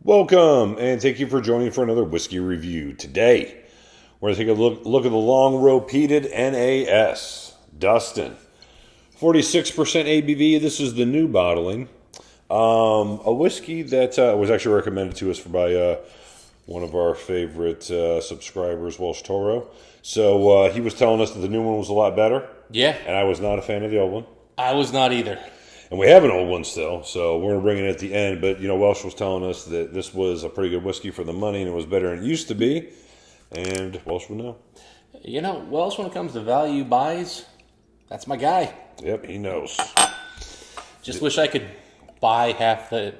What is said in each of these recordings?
Welcome, and thank you for joining for another whiskey review. Today, we're going to take a look at the Longrow Peated NAS. Dustin. 46% ABV. This is the new bottling. A whiskey that was actually recommended to us by one of our favorite subscribers, Welsh Toro. So he was telling us that the new one was a lot better. Yeah. And I was not a fan of the old one. I was not either. And we have an old one still, so we're going to bring it at the end. But, Welsh was telling us that this was a pretty good whiskey for the money, and it was better than it used to be. And Welsh would know. Welsh, when it comes to value buys, that's my guy. Yep, he knows. Just wish I could buy half the,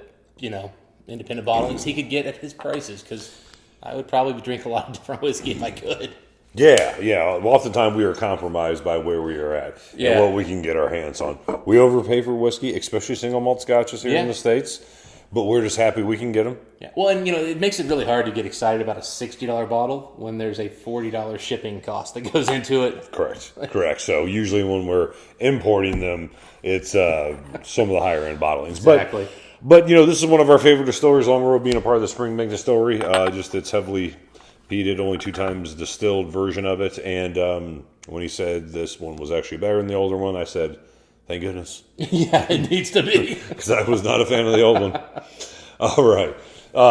independent bottlings he could get at his prices, because I would probably drink a lot of different whiskey if I could. Yeah. Well, oftentimes we are compromised by where we are at and what we can get our hands on. We overpay for whiskey, especially single malt scotches here in the States, but we're just happy we can get them. Yeah. Well, and it makes it really hard to get excited about a $60 bottle when there's a $40 shipping cost that goes into it. Correct. So usually when we're importing them, it's some of the higher end bottlings. Exactly. But this is one of our favorite distilleries, Longrow being a part of the Springbank distillery. It's heavily peated, only 2 times distilled version of it. And when he said this one was actually better than the older one, I said, thank goodness. Yeah, it needs to be. Because I was not a fan of the old one. All right.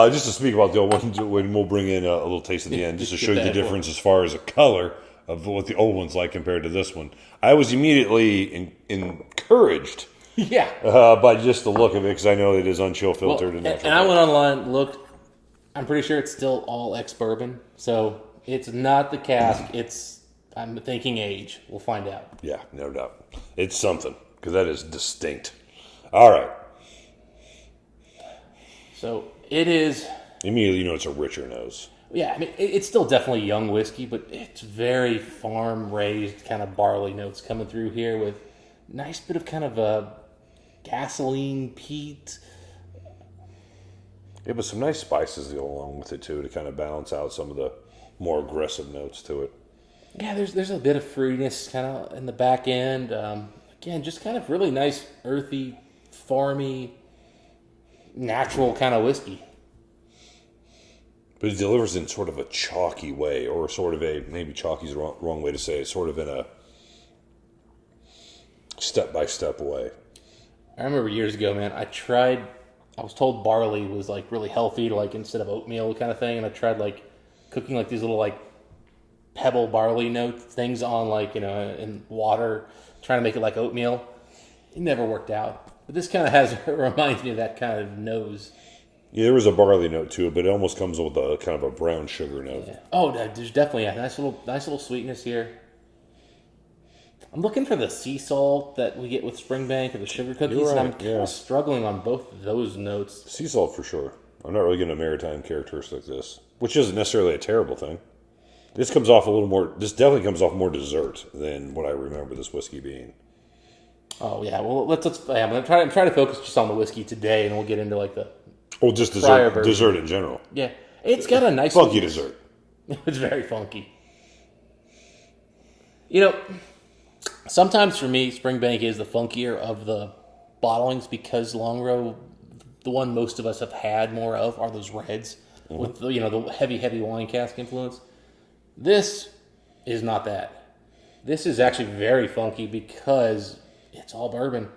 Just to speak about the old one, we'll bring in a little taste at the end, just to show you the difference as far as the color of what the old one's like compared to this one. I was immediately encouraged by just the look of it, because I know it is unchill filtered. And I went online, looked. I'm pretty sure it's still all ex-bourbon, so it's not the cask. I'm thinking age. We'll find out. Yeah, no doubt. It's something, because that is distinct. All right. So it is. Immediately, it's a richer nose. Yeah, I mean, it's still definitely young whiskey, but it's very farm-raised kind of barley notes coming through here with nice bit of kind of a gasoline, peat. Yeah, but some nice spices to go along with it, too, to kind of balance out some of the more aggressive notes to it. Yeah, there's a bit of fruitiness kind of in the back end. Again, just kind of really nice, earthy, farmy, natural kind of whiskey. But it delivers in sort of a chalky way, or sort of maybe chalky is the wrong way to say it, sort of in a step-by-step way. I remember years ago, man, I was told barley was like really healthy, like instead of oatmeal kind of thing, and I tried like cooking like these little like pebble barley note things on in water, trying to make it like oatmeal. It never worked out. But this kind of reminds me of that kind of nose. Yeah, there was a barley note to it, but it almost comes with a kind of a brown sugar note. Yeah. Oh, there's definitely a nice little sweetness here. I'm looking for the sea salt that we get with Springbank or the sugar cookies, Right, and I'm kind of struggling on both of those notes. Sea salt for sure. I'm not really getting a maritime characteristic like this, which isn't necessarily a terrible thing. This definitely comes off more dessert than what I remember this whiskey being. Oh yeah, well I'm gonna try to focus just on the whiskey today, and we'll get into like the just dessert in general. Yeah, it's got a nice funky dessert. It's very funky. Sometimes for me, Springbank is the funkier of the bottlings, because Longrow, the one most of us have had more of, are those reds with the heavy wine cask influence. This is not that. This is actually very funky because it's all bourbon.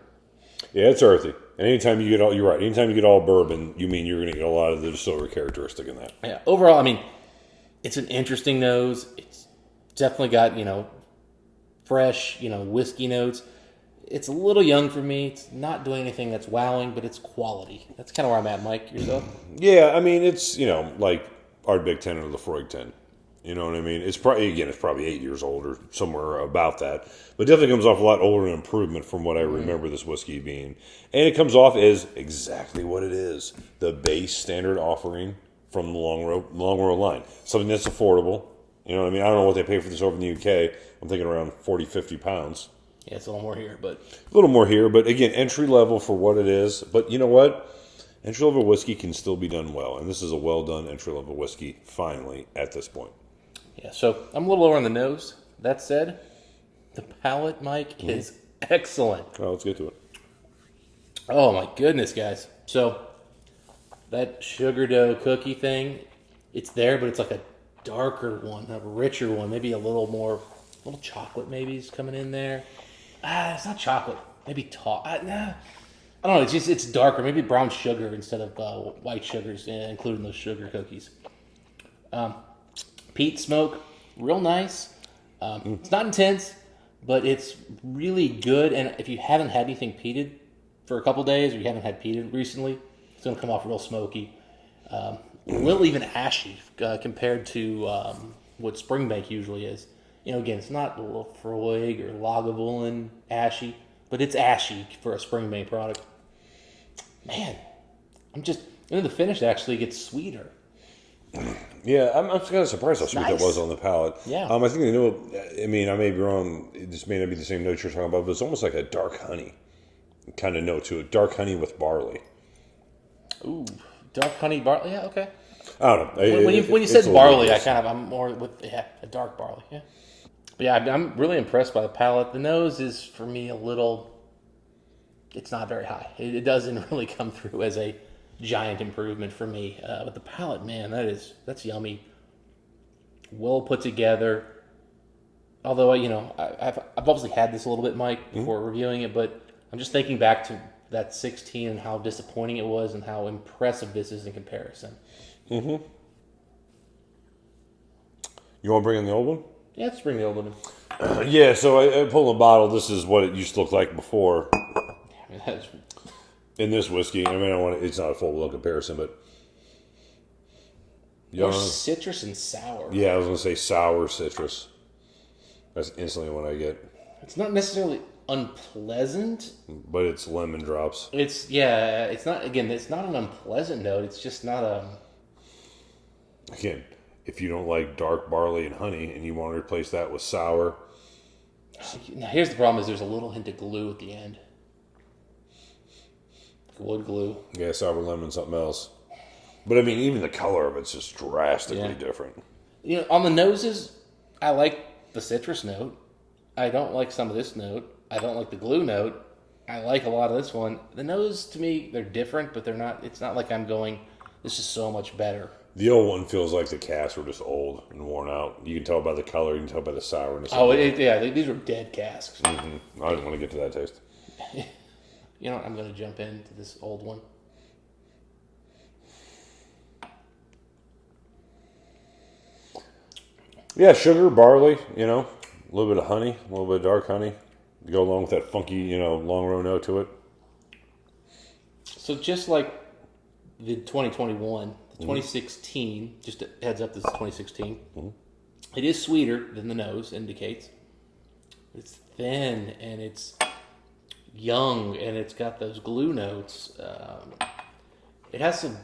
Yeah, it's earthy. And anytime you get all bourbon, you mean you're going to get a lot of the distillery characteristic in that. Yeah. Overall, I mean, it's an interesting nose. It's definitely got fresh, whiskey notes. It's a little young for me. It's not doing anything that's wowing, but it's quality. That's kind of where I'm at, Mike. Yourself? Yeah, I mean, it's, like Ardbeg 10 or the Freud 10. You know what I mean? It's probably 8 years old or somewhere about that. But it definitely comes off a lot older and improvement from what I remember this whiskey being. And it comes off as exactly what it is. The base standard offering from the Longrow line. Something that's affordable. You know what I mean? I don't know what they pay for this over in the UK. I'm thinking around 40, 50 pounds. Yeah, it's a little more here, but... A little more here, but again, entry level for what it is. But you know what? Entry level whiskey can still be done well. And this is a well done entry level whiskey, finally, at this point. Yeah, so I'm a little lower on the nose. That said, the palate, Mike, is excellent. Well, let's get to it. Oh, my goodness, guys. So, that sugar dough cookie thing, it's there, but it's like a darker one, a richer one, maybe a little chocolate maybe is coming in there. It's not chocolate, maybe nah. I don't know. It's darker, maybe brown sugar instead of white sugars, including those sugar cookies. Peat smoke, real nice. It's not intense, but it's really good. And if you haven't had anything peated for a couple days, or you haven't had peated recently, it's going to come off real smoky. A little even ashy compared to what springbank usually is. Again, it's not Lafroig or Lagavulin ashy, but it's ashy for a springbank product. Man, the finish actually gets sweeter. Yeah, I'm kind of surprised how sweet that was on the palate. Yeah. I think I may be wrong. This may not be the same note you're talking about, but it's almost like a dark honey kind of note to it. Dark honey with barley. Ooh, dark honey barley. Yeah, okay. I don't know. When you said barley, I'm more with a dark barley. Yeah. But yeah, I'm really impressed by the palate. The nose is, for me, it's not very high. It doesn't really come through as a giant improvement for me. But the palate, man, that's yummy. Well put together. Although, I've obviously had this a little bit, Mike, before reviewing it, but I'm just thinking back to that 16 and how disappointing it was and how impressive this is in comparison. Mm-hmm. You want to bring in the old one? Yeah, let's bring the old one in. Yeah, so I pulled a bottle. This is what it used to look like before. In this whiskey, it's not a full-blown comparison, but... More citrus and sour. Yeah, I was going to say sour citrus. That's instantly what I get. It's not necessarily unpleasant. But it's lemon drops. It's not an unpleasant note. It's just not a... Again, if you don't like dark barley and honey and you want to replace that with sour... Now, here's the problem is there's a little hint of glue at the end. Wood glue. Yeah, sour lemon, something else. But even the color of it's just drastically different. On the noses, I like the citrus note. I don't like some of this note. I don't like the glue note. I like a lot of this one. The nose, to me, they're different, but they're not. It's not like I'm going, this is so much better. The old one feels like the casks were just old and worn out. You can tell by the color. You can tell by the sourness. These were dead casks. Mm-hmm. I didn't want to get to that taste. I'm going to jump into this old one. Yeah, sugar, barley, a little bit of honey, a little bit of dark honey to go along with that funky, Longrow note to it. So just like the 2021, the 2016, just a heads up, this is 2016. Mm-hmm. It is sweeter than the nose indicates. It's thin and it's young and it's got those glue notes. It has some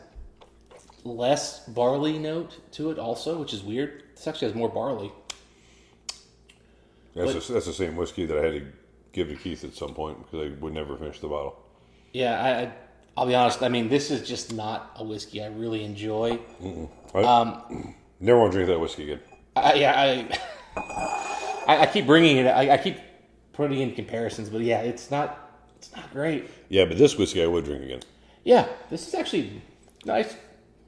less barley note to it also, which is weird. This actually has more barley. That's the same whiskey that I had to give to Keith at some point because I would never finish the bottle. Yeah, I'll be honest. This is just not a whiskey I really enjoy. Never want to drink that whiskey again. I keep bringing it. I keep putting in comparisons, but yeah, it's not great. Yeah, but this whiskey I would drink again. Yeah, this is actually nice,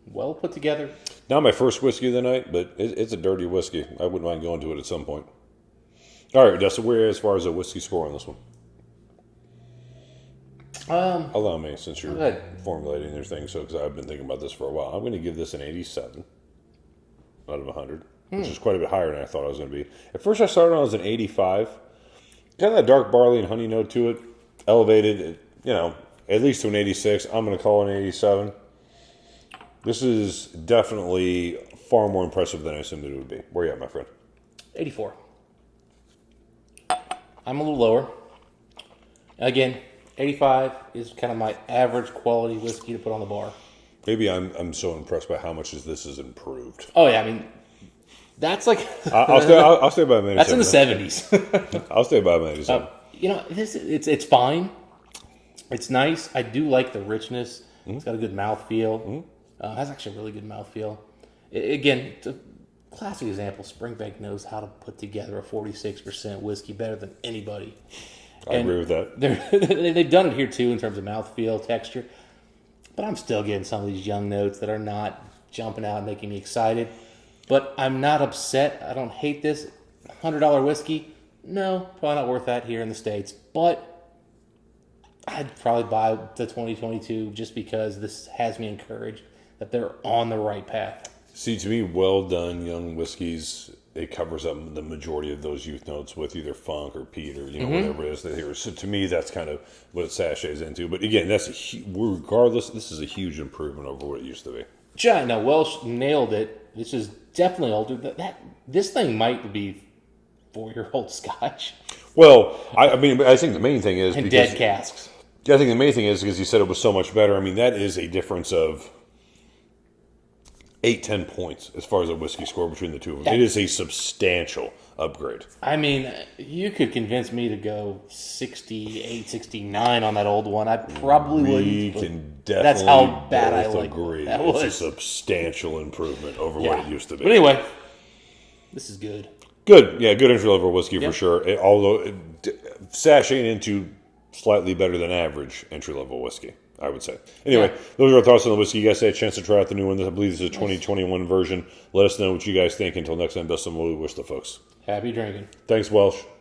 well put together. Not my first whiskey of the night, but it's a dirty whiskey. I wouldn't mind going to it at some point. All right, Dustin, where as far as a whiskey score on this one? Allow me, since you're formulating your thing, because I've been thinking about this for a while. I'm going to give this an 87 out of 100, which is quite a bit higher than I thought I was going to be. At first, I started on as an 85. Got that dark barley and honey note to it, elevated, at least to an 86. I'm going to call it an 87. This is definitely far more impressive than I assumed it would be. Where are you at, my friend? 84. I'm a little lower. Again, 85 is kind of my average quality whiskey to put on the bar. Maybe I'm so impressed by how much this is improved. Oh yeah, that's like I'll stay by my 87. That's in the 70s. I'll stay by my 87. It's fine. It's nice. I do like the richness. It's got a good mouthfeel. It has actually a really good mouthfeel. Again, it's a classic example. Springbank knows how to put together a 46% whiskey better than anybody. I agree with that. They've done it here too in terms of mouthfeel, texture. but I'm still getting some of these young notes that are not jumping out and making me excited. But I'm not upset. I don't hate this. $100 whiskey? No, probably not worth that here in the States. But I'd probably buy the 2022 just because this has me encouraged that they're on the right path. See, to me, well done young whiskeys. It covers up the majority of those youth notes with either funk or peat or whatever it is that here. So to me, that's kind of what it sachets into. But again, regardless, this is a huge improvement over what it used to be. China Welsh nailed it. This is definitely older. This thing might be 4-year-old Scotch. Well, I mean, I think the main thing is And dead casks. Yeah, I think the main thing is because you said it was so much better. I mean, that is a difference of 8-10 points as far as a whiskey score between the two of them. It is a substantial upgrade. I mean, you could convince me to go 68, 69 on that old one. I probably wouldn't. We can definitely that's how bad I like agree. that It's a was. substantial improvement over what it used to be. But anyway, this is good. Good. Yeah, good entry-level whiskey for sure. Although sashaying into slightly better than average entry-level whiskey, I would say. Anyway, those are our thoughts on the whiskey. You guys had a chance to try out the new one. I believe this is a 2021 version. Let us know what you guys think. Until next time, Dustin, we wish the folks. Happy drinking. Thanks, Welsh.